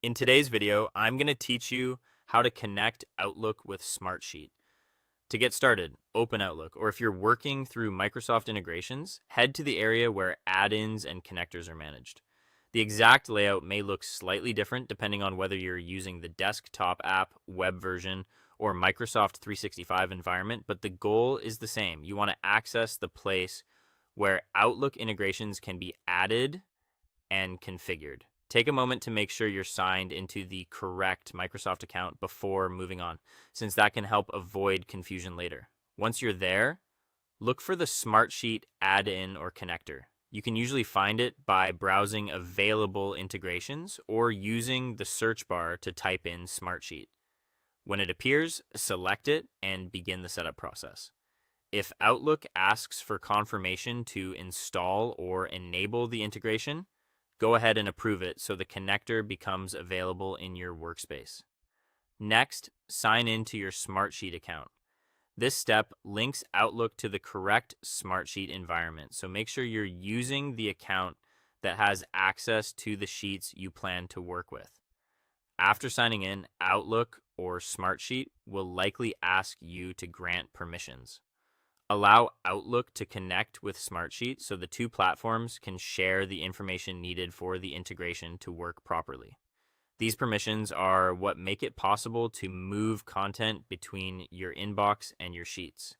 In today's video, I'm going to teach you how to connect Outlook with Smartsheet. To get started, open Outlook, or if you're working through Microsoft integrations, head to the area where add-ins and connectors are managed. The exact layout may look slightly different depending on whether you're using the desktop app, web version, or Microsoft 365 environment, but the goal is the same. You want to access the place where Outlook integrations can be added and configured. Take a moment to make sure you're signed into the correct Microsoft account before moving on, since that can help avoid confusion later. Once you're there, look for the Smartsheet add-in or connector. You can usually find it by browsing available integrations or using the search bar to type in Smartsheet. When it appears, select it and begin the setup process. If Outlook asks for confirmation to install or enable the integration, go ahead and approve it so the connector becomes available in your workspace. Next, sign in to your Smartsheet account. This step links Outlook to the correct Smartsheet environment, so make sure you're using the account that has access to the sheets you plan to work with. After signing in, Outlook or Smartsheet will likely ask you to grant permissions. Allow Outlook to connect with Smartsheet so the two platforms can share the information needed for the integration to work properly. These permissions are what make it possible to move content between your inbox and your sheets.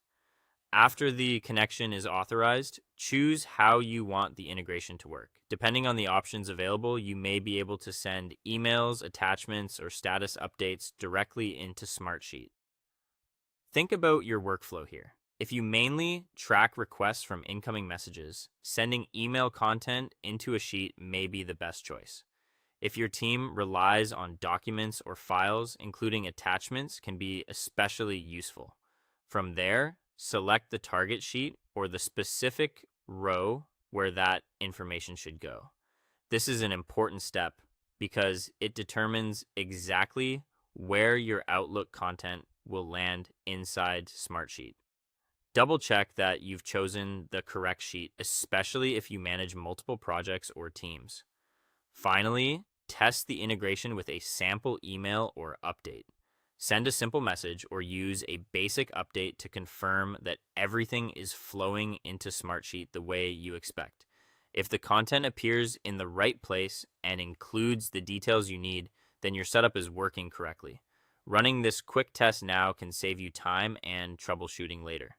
After the connection is authorized, choose how you want the integration to work. Depending on the options available, you may be able to send emails, attachments, or status updates directly into Smartsheet. Think about your workflow here. If you mainly track requests from incoming messages, sending email content into a sheet may be the best choice. If your team relies on documents or files, including attachments can be especially useful. From there, select the target sheet or the specific row where that information should go. This is an important step because it determines exactly where your Outlook content will land inside Smartsheet. Double check that you've chosen the correct sheet, especially if you manage multiple projects or teams. Finally, test the integration with a sample email or update. Send a simple message or use a basic update to confirm that everything is flowing into Smartsheet the way you expect. If the content appears in the right place and includes the details you need, then your setup is working correctly. Running this quick test now can save you time and troubleshooting later.